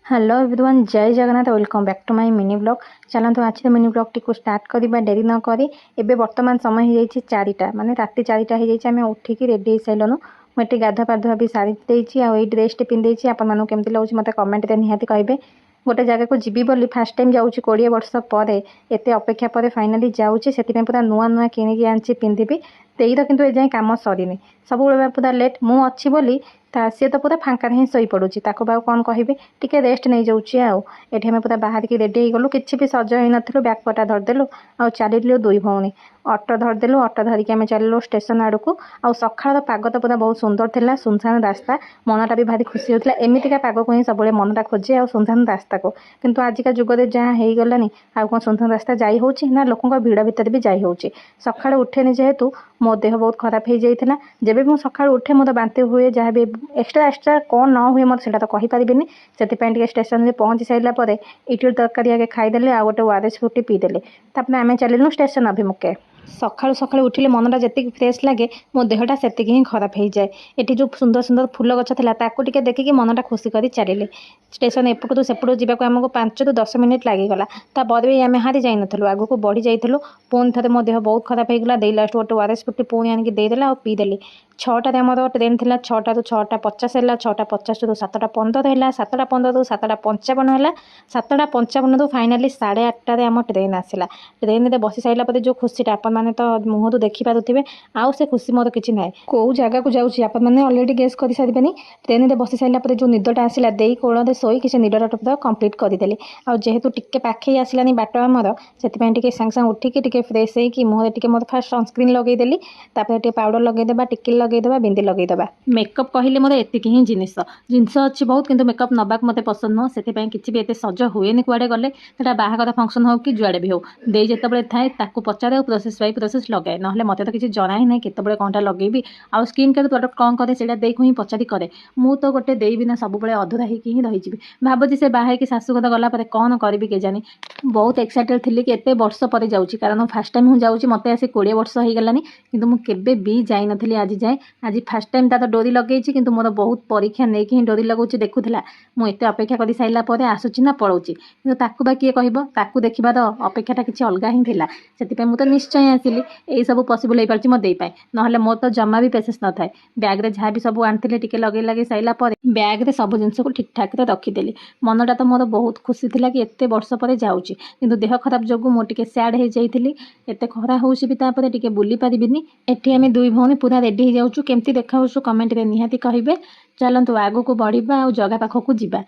Hello everyone, जय Jagannath. Welcome back to my mini blog. चलते आज मिनी ब्लॉग टी स्टार्ट करवा डेरी न करी एबे वर्तमान समय हो 4टा माने राति 4टा हो जाए। आम उठिकी रेडी हो सारूँ। मुझे गाधुआ पाधुआ भी सारी देती आई ड्रेस पिंधे आपको केमती लगे मत कमेंट निहाती कहे। गोटे जगह को जीवी बोली फास्ट टाइम जाऊँगी 20 वर्ष पर एत अपेक्षा पर फाइनाली जाऊँगी से पूरा नुआ नुआ किणी आनी पिंधि तेईर कितु एजाएँ कम सरीनी सब पूरा लेट मुझी बोली सी तो पूरा फांका ही शई पड़ुची कौन कहे टिके रेस्ट नहीं जाऊँगी आठ आम पूरा बाहर की रेडी हो गलु कि भी सज हो नथिलु बैग पटा धरदेलु आ चलू दुई भौणी ऑटो धरदेलु ऑटो धरिकी आम चलू स्टेशन आड़ को आ सकाळ पाग तो पूरा बहुत सुंदर थिला सुनसान रास्ता मनटा भी भारी खुशी होता एमतीका पाग को ही सब मनटा खोजे आ सुनसान रास्ता को किंतु आजिका जुगरे जहाँ हो गलानी आ कौन सुनसान रास्ता जाई होची ना लोकों भिड़ भितर भी जाई होची। सकाळ उठेनी जेहेतु मो देह बहुत खराब हो जाता जब भी सकाळ उठे मत बांति हुए जहाँ भी एक्सट्रा एक्सट्रा कौन न हुए मत से तो कहीपरि से स्टेशन में पहुँची सारापर इडली तरकारी आगे खाईदे आ गोटे ओआरएस फ्रूटी पीदेले आम चलू स्टेशन अभिमुखे। सकाळु सकाळु उठिले मनटा जी फ्रेश लगे मो देहटा से ही खराब हो जाए। ये जो सुंदर सुंदर फूल गछ था देखिकी मनटा खुशी कर चलिए स्टेशन एपटू सेपटू जावाक आमको 5 ରୁ 10 मिनिट लगिगला तापर भी आम हारी जाइन आग को बढ़ी जाइलु पुणी थे मो देह बहुत खराब होगा दे लास्ट गोटे ओआरएस फ्रूटी पुणी आनिक देदेला और पीदेली। 6टार आम ट्रेन थी 6टा ରୁ 6ଟା50 है 6टा50 ରୁ 7ଟା15 है 7टा15 ରୁ 7टा55 है 7टा55 ରୁ फाइनाली 8:30 आम ट्रेन आसला। ट्रेन में बसी सारापर जो खुशीटा आप मैंने तो मुहँ तो देखिपे आउ से खुशी मोर किसी ना कौ जगह को जाऊँगी आप मैंने अलरेडी गेस कर सारे ट्रेन में बसी सारापर जो निदटा आसला दे कोल शोई किसी निदटा पूरा कम्प्लीट करदेली आ जेहेतु टिके पाखे आसलानी बाट आमर से सागे सागे उठिकी टिके फ्रेश होगी मुहर टिके मोर फास्ट सनस्क्रीन लगेदेली तापर पाउडर लगेदेबा टिकिल लगेदेबा बिंदी लगेदेबा मेकअप कहले मोर एतिक ही जिनिस अच्छी बहुत किंतु मेकअप नबाक मत पसंद नुह से किसी भी एत सज हुए कुआड़े गले बाहागर फंक्शन हो कि जुआड़े भी हो दे जिते थाए पचारे प्रोसेस बाय प्रोसेस लगे ना मत तो किसी जना ही ना केत कौनटा लगेबी आ स्किन केयर प्रोडक्ट कौन करे से देखो ही पचारि करे मु तो गोटे देना सब अधूरा ही रही भावुँ से बाहर की शाशुघर गलापर कौन करी के जानी बहुत एक्साइटेड थी कि एत वर्ष पर जाऊँगी कारण फास्ट टाइम हूँ जाऊँगी मत आसी 20 वर्ष हो गलानी किंतु मुझे भी जाई नी आज जाए आज फास्ट टाइम ता तो डोरी लगे कि मोर बहुत परीक्षा नहीं कि डोरी लगुच देखुला मुझे अपेक्षा कर सारापर आसूची ना पलाऊँगी कि किए कह देखार अपेक्षाटा किसी अलग ही था से मुझे निश्चय आसिली यही सब पसिबल हो पार्टी मो देपाई ना मोर तो जमा भी पेसेंस न था बैग्रे जहाँ भी सब आनी टे लगे लगे सारापर बैग्रे सब जिन को ठीक ठाक रखीदेली मनटा तो मोर बहुत खुशी थी कि एत वर्ष पर जाऊँगी किंतु देह खराब जो मुझे सैड हो जाइली एत खरा होपर टे बुली पारिनी एटी आम दुई भौणी पूरा रेडी हो जाऊँ केमती देखा कमेंट निहाती कहे। चलतु आगू को बढ़िबा आ जगह पाखक जावा।